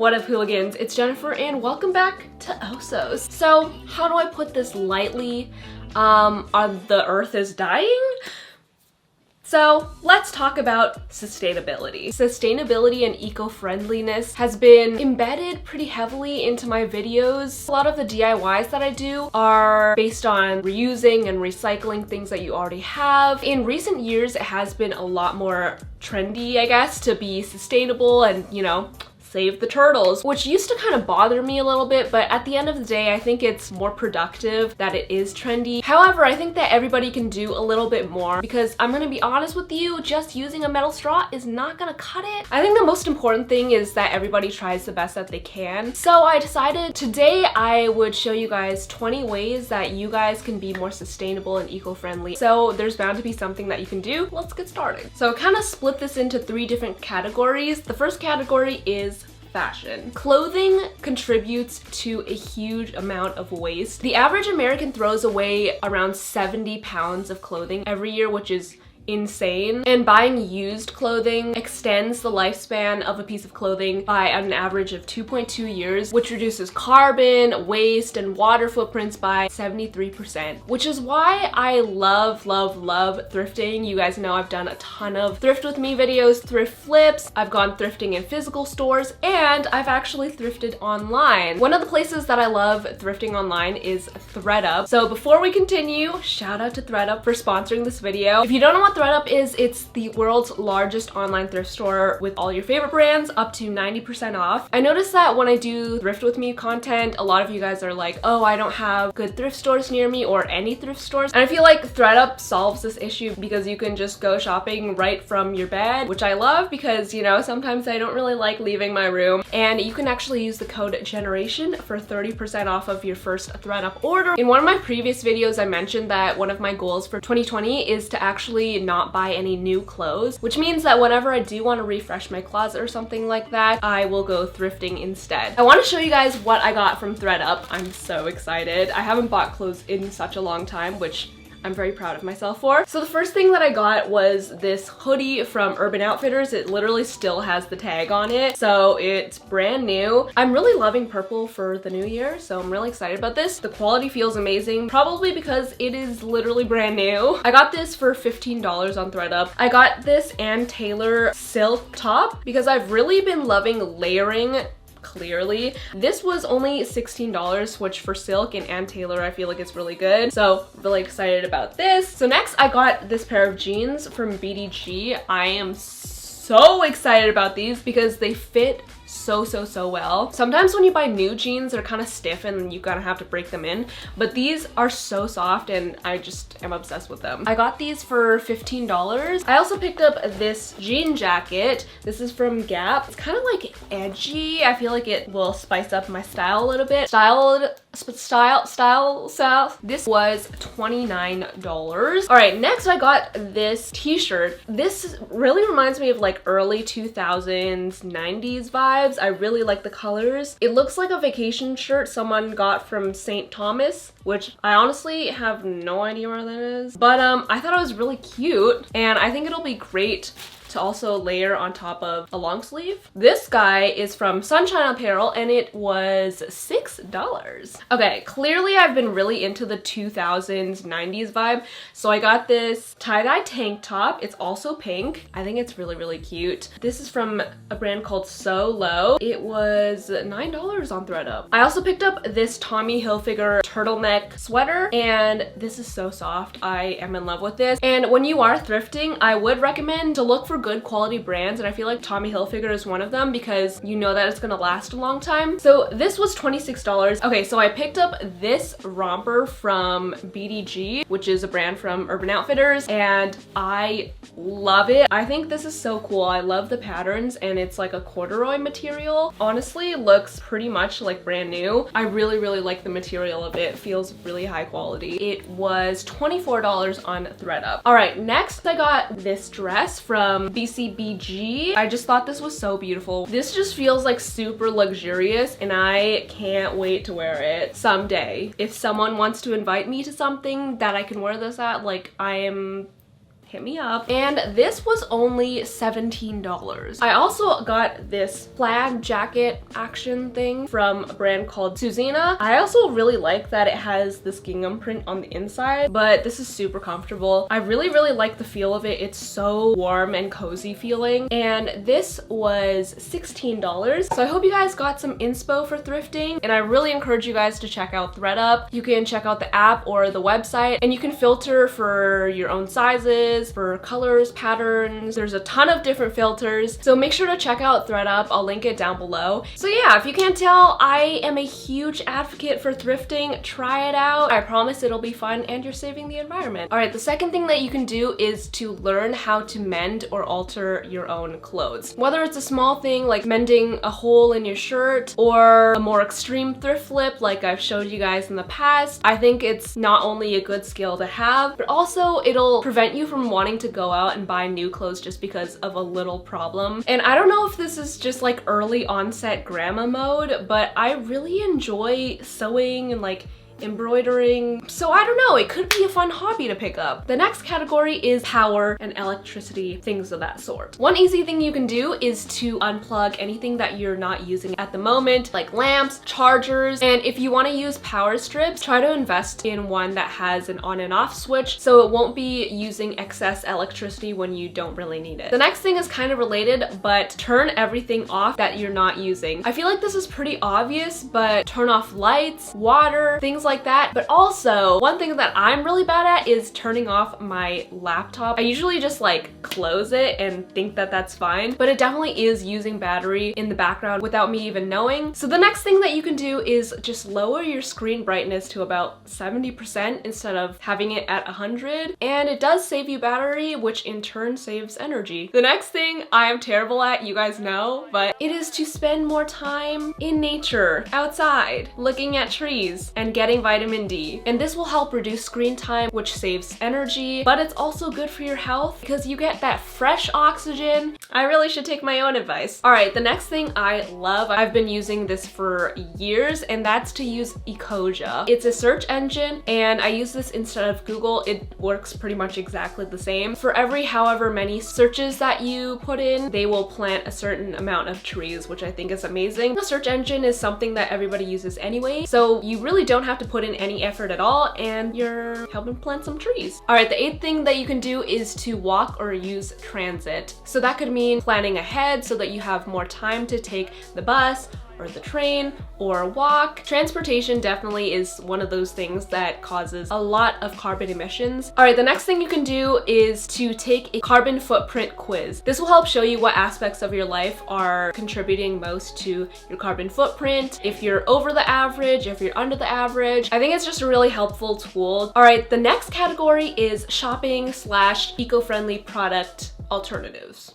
What up, hooligans? It's Jennifer and welcome back to Osos. So, how do I put this lightly? The earth is dying? So let's talk about sustainability. Sustainability and eco-friendliness has been embedded pretty heavily into my videos. A lot of the DIYs that I do are based on reusing and recycling things that you already have. In recent years, it has been a lot more trendy, I guess, to be sustainable and, you know, save the turtles, which used to kind of bother me a little bit, but at the end of the day, I think it's more productive that it is trendy. However, I think that everybody can do a little bit more because I'm gonna be honest with you, just using a metal straw is not gonna cut it. I think the most important thing is that everybody tries the best that they can. So I decided today I would show you guys 20 ways that you guys can be more sustainable and eco-friendly. So there's bound to be something that you can do. Let's get started. So kind of split this into 3 different categories. The first category is fashion. Clothing contributes to a huge amount of waste. The average American throws away around 70 pounds of clothing every year, which is insane. And buying used clothing extends the lifespan of a piece of clothing by an average of 2.2 years, which reduces carbon, waste, and water footprints by 73%, which is why I love thrifting. You guys know I've done a ton of thrift with me videos, thrift flips, I've gone thrifting in physical stores, and I've actually thrifted online. One of the places that I love thrifting online is ThredUp. So before we continue, shout out to ThredUp for sponsoring this video. If you don't know what ThredUp is, it's the world's largest online thrift store with all your favorite brands up to 90% off. I noticed that when I do thrift with me content, a lot of you guys are like, oh, I don't have good thrift stores near me or any thrift stores. And I feel like ThredUp solves this issue because you can just go shopping right from your bed, which I love because, you know, sometimes I don't really like leaving my room. And you can actually use the code JENERATION for 30% off of your first ThredUp order. In one of my previous videos, I mentioned that one of my goals for 2020 is to actually not buy any new clothes, which means that whenever I do want to refresh my closet or something like that, I will go thrifting instead. I want to show you guys what I got from ThredUp. I'm so excited. I haven't bought clothes in such a long time, which I'm very proud of myself for. So the first thing that I got was this hoodie from Urban Outfitters. It literally still has the tag on it, so it's brand new. I'm really loving purple for the new year, so I'm really excited about this. The quality feels amazing, probably because it is literally brand new. I got this for $15 on ThredUp. I got this Ann Taylor silk top because I've really been loving layering. Clearly, this was only $16, which for silk and Ann Taylor, I feel like it's really good. So really excited about this. So next I got this pair of jeans from BDG. I am so excited about these because they fit so well. Sometimes when you buy new jeans, they're kind of stiff and you kind of have to break them in, but these are so soft and I just am obsessed with them. I got these for $15. I also picked up this jean jacket. This is from Gap. It's kind of like edgy. I feel like it will spice up my style a little bit. Style. This was $29. All right, next I got this t-shirt. This really reminds me of like early 2000s, 90s vibes. I really like the colors. It looks like a vacation shirt someone got from St. Thomas, which I honestly have no idea where that is. But I thought it was really cute and I think it'll be great to also layer on top of a long sleeve. This guy is from Sunshine Apparel and it was $6. Okay, clearly I've been really into the 2000s, 90s vibe. So I got this tie-dye tank top. It's also pink. I think it's really cute. This is from a brand called So Low. It was $9 on ThredUp. I also picked up this Tommy Hilfiger turtleneck sweater and this is so soft. I am in love with this. And when you are thrifting, I would recommend to look for good quality brands, and I feel like Tommy Hilfiger is one of them because you know that it's gonna last a long time. So this was $26. Okay, so I picked up this romper from BDG, which is a brand from Urban Outfitters, and I love it. I think this is so cool. I love the patterns and it's like a corduroy material. Honestly, it looks pretty much like brand new. I really like the material of it. It feels really high quality. It was $24 on ThredUp. All right, next I got this dress from BCBG. I just thought this was so beautiful. This just feels like super luxurious and I can't wait to wear it someday. If someone wants to invite me to something that I can wear this at, like I am hit me up. And this was only $17. I also got this plaid jacket action thing from a brand called Suzina. I also really like that it has this gingham print on the inside, but this is super comfortable. I really like the feel of it. It's so warm and cozy feeling. And this was $16. So I hope you guys got some inspo for thrifting, and I really encourage you guys to check out Thredup. You can check out the app or the website, and you can filter for your own sizes, for colors, patterns. There's a ton of different filters, so make sure to check out Thredup. I'll link it down below. So yeah, if you can't tell, I am a huge advocate for thrifting. Try it out. I promise it'll be fun and you're saving the environment. All right, the second thing that you can do is to learn how to mend or alter your own clothes. Whether it's a small thing like mending a hole in your shirt or a more extreme thrift flip like I've showed you guys in the past, I think it's not only a good skill to have, but also it'll prevent you from wanting to go out and buy new clothes just because of a little problem. And I don't know if this is just like early onset grandma mode, but I really enjoy sewing and like embroidering. So I don't know, it could be a fun hobby to pick up. The next category is power and electricity, things of that sort. One easy thing you can do is to unplug anything that you're not using at the moment, like lamps, chargers, and if you want to use power strips, try to invest in one that has an on and off switch so it won't be using excess electricity when you don't really need it. The next thing is kind of related, but turn everything off that you're not using. I feel like this is pretty obvious, but turn off lights, water, things like that. But also, one thing that I'm really bad at is turning off my laptop. I usually just like close it and think that that's fine, but it definitely is using battery in the background without me even knowing. So the next thing that you can do is just lower your screen brightness to about 70% instead of having it at 100, and it does save you battery, which in turn saves energy. The next thing I am terrible at, you guys know, but it is to spend more time in nature, outside, looking at trees and getting vitamin D. And this will help reduce screen time, which saves energy, but it's also good for your health because you get that fresh oxygen. I really should take my own advice. All right, the next thing I love, I've been using this for years, and that's to use Ecoja. It's a search engine, and I use this instead of Google. It works pretty much exactly the same. For every however many searches that you put in, they will plant a certain amount of trees, which I think is amazing. The search engine is something that everybody uses anyway, so you really don't have to put in any effort at all, and you're helping plant some trees. All right, the eighth thing that you can do is to walk or use transit. So that could mean planning ahead so that you have more time to take the bus or the train or walk. Transportation definitely is one of those things that causes a lot of carbon emissions. All right, the next thing you can do is to take a carbon footprint quiz. This will help show you what aspects of your life are contributing most to your carbon footprint, if you're over the average, if you're under the average. I think it's just a really helpful tool. All right, the next category is shopping / eco-friendly product alternatives.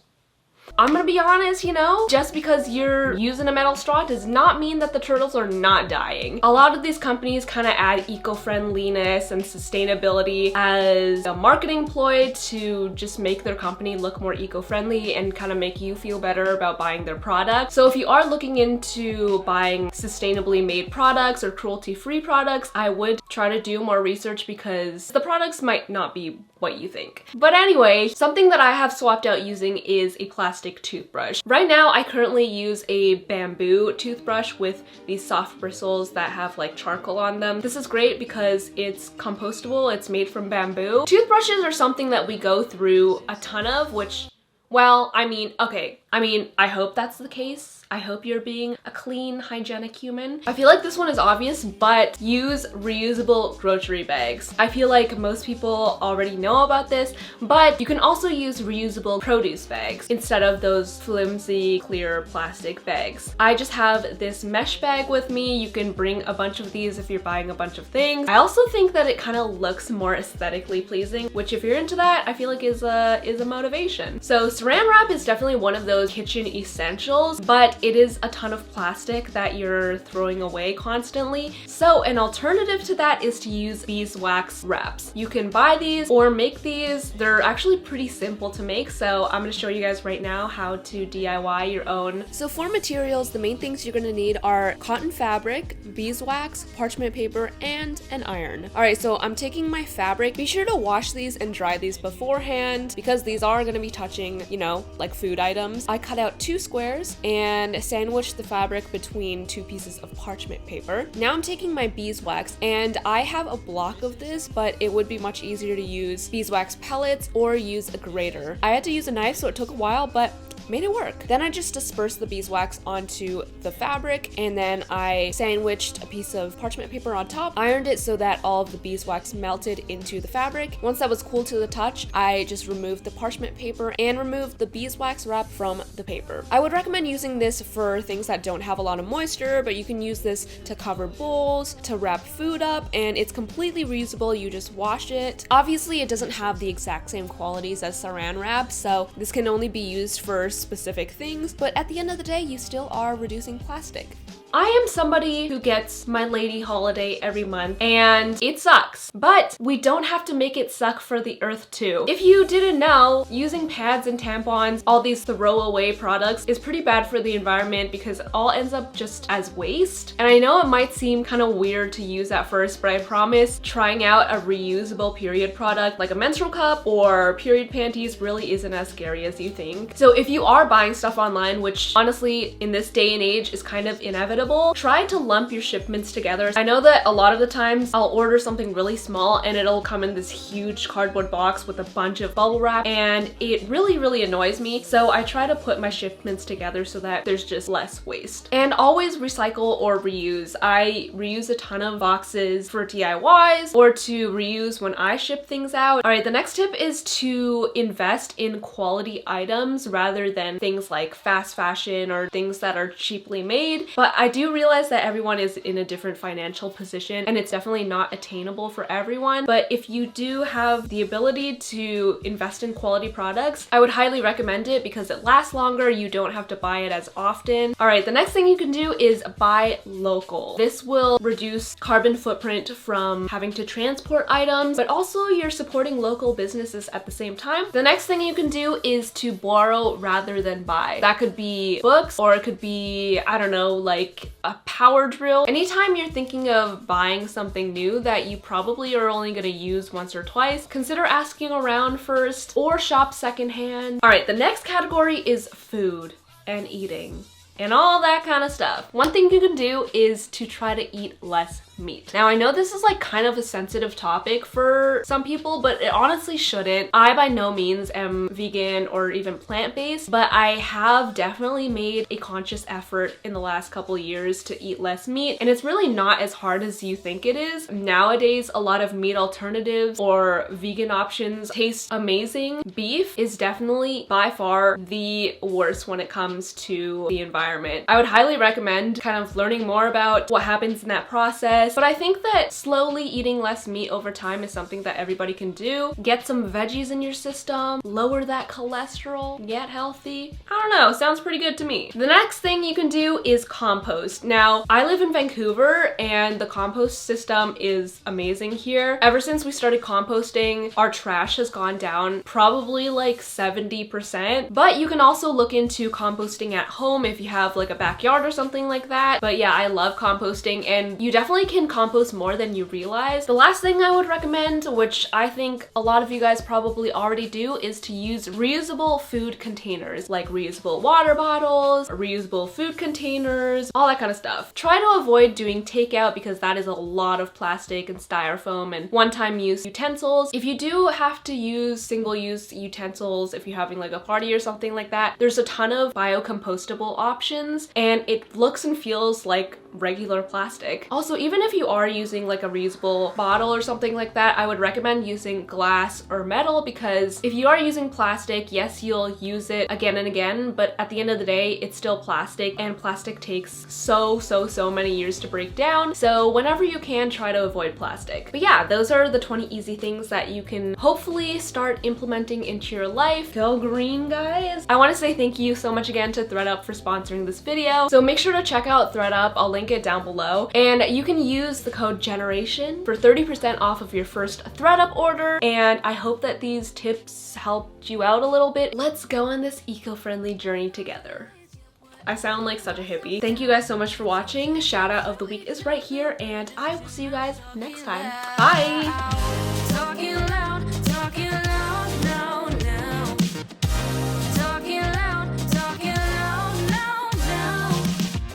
I'm gonna be honest, you know, just because you're using a metal straw does not mean that the turtles are not dying. A lot of these companies kind of add eco-friendliness and sustainability as a marketing ploy to just make their company look more eco-friendly and kind of make you feel better about buying their product. So if you are looking into buying sustainably made products or cruelty-free products, I would try to do more research because the products might not be what you think. But anyway, something that I have swapped out using is a plastic toothbrush. Right now, I currently use a bamboo toothbrush with these soft bristles that have like charcoal on them. This is great because it's compostable, it's made from bamboo. Toothbrushes are something that we go through a ton of, which, well, I hope that's the case. I hope you're being a clean, hygienic human. I feel like this one is obvious, but use reusable grocery bags. I feel like most people already know about this, but you can also use reusable produce bags instead of those flimsy, clear plastic bags. I just have this mesh bag with me. You can bring a bunch of these if you're buying a bunch of things. I also think that it kind of looks more aesthetically pleasing, which if you're into that, I feel like is a motivation. So saran wrap is definitely one of those kitchen essentials, but it is a ton of plastic that you're throwing away constantly. So an alternative to that is to use beeswax wraps. You can buy these or make these. They're actually pretty simple to make, so I'm gonna show you guys right now how to DIY your own. So for materials, the main things you're gonna need are cotton fabric, beeswax, parchment paper, and an iron. Alright, so I'm taking my fabric. Be sure to wash these and dry these beforehand because these are gonna be touching, you know, like food items. I cut out 2 squares and sandwiched the fabric between 2 pieces of parchment paper. Now I'm taking my beeswax, and I have a block of this, but it would be much easier to use beeswax pellets or use a grater. I had to use a knife, so it took a while, but made it work. Then I just dispersed the beeswax onto the fabric, and then I sandwiched a piece of parchment paper on top, ironed it so that all of the beeswax melted into the fabric. Once that was cool to the touch, I just removed the parchment paper and removed the beeswax wrap from the paper. I would recommend using this for things that don't have a lot of moisture, but you can use this to cover bowls, to wrap food up, and it's completely reusable. You just wash it. Obviously, it doesn't have the exact same qualities as saran wrap, so this can only be used for specific things, but at the end of the day, you still are reducing plastic. I am somebody who gets my lady holiday every month, and it sucks, but we don't have to make it suck for the earth too. If you didn't know, using pads and tampons, all these throwaway products, is pretty bad for the environment because it all ends up just as waste. And I know it might seem kind of weird to use at first, but I promise trying out a reusable period product like a menstrual cup or period panties really isn't as scary as you think. So if you are buying stuff online, which honestly in this day and age is kind of inevitable, try to lump your shipments together. I know that a lot of the times I'll order something really small and it'll come in this huge cardboard box with a bunch of bubble wrap, and it really annoys me. So I try to put my shipments together so that there's just less waste. And always recycle or reuse. I reuse a ton of boxes for DIYs or to reuse when I ship things out. All right, the next tip is to invest in quality items rather than things like fast fashion or things that are cheaply made. But I do realize that everyone is in a different financial position and it's definitely not attainable for everyone. But if you do have the ability to invest in quality products, I would highly recommend it because it lasts longer. You don't have to buy it as often. All right, the next thing you can do is buy local. This will reduce carbon footprint from having to transport items, but also you're supporting local businesses at the same time. The next thing you can do is to borrow rather than buy. That could be books, or it could be, I don't know, like a power drill. Anytime you're thinking of buying something new that you probably are only gonna use once or twice, consider asking around first or shop secondhand. All right, the next category is food and eating and all that kind of stuff. One thing you can do is to try to eat less meat. Now I know this is like kind of a sensitive topic for some people, but it honestly shouldn't. I by no means am vegan or even plant-based, but I have definitely made a conscious effort in the last couple years to eat less meat, and it's really not as hard as you think it is. Nowadays, a lot of meat alternatives or vegan options taste amazing. Beef is definitely by far the worst when it comes to the environment. I would highly recommend kind of learning more about what happens in that process. But I think that slowly eating less meat over time is something that everybody can do. Get some veggies in your system, lower that cholesterol, get healthy. I don't know, sounds pretty good to me. The next thing you can do is compost. Now, I live in Vancouver and the compost system is amazing here. Ever since we started composting, our trash has gone down probably like 70%. But you can also look into composting at home if you have like a backyard or something like that. But yeah, I love composting, and you definitely can compost more than you realize. The last thing I would recommend, which I think a lot of you guys probably already do, is to use reusable food containers, like reusable water bottles, reusable food containers, all that kind of stuff. Try to avoid doing takeout because that is a lot of plastic and styrofoam and one-time use utensils. If you do have to use single-use utensils, if you're having like a party or something like that, there's a ton of biocompostable options and it looks and feels like regular plastic. Also, even if you are using like a reusable bottle or something like that, I would recommend using glass or metal, because if you are using plastic, yes, you'll use it again and again, but at the end of the day, it's still plastic, and plastic takes so many years to break down. So whenever you can, try to avoid plastic. But yeah, those are the 20 easy things that you can hopefully start implementing into your life. Go green, guys. I want to say thank you so much again to ThredUp for sponsoring sponsoring this video. So make sure to check out ThredUp. I'll link it down below. And you can use the code GENERATION for 30% off of your first ThredUp order. And I hope that these tips helped you out a little bit. Let's go on this eco-friendly journey together. I sound like such a hippie. Thank you guys so much for watching. Shout out of the week is right here, and I will see you guys next time. Bye!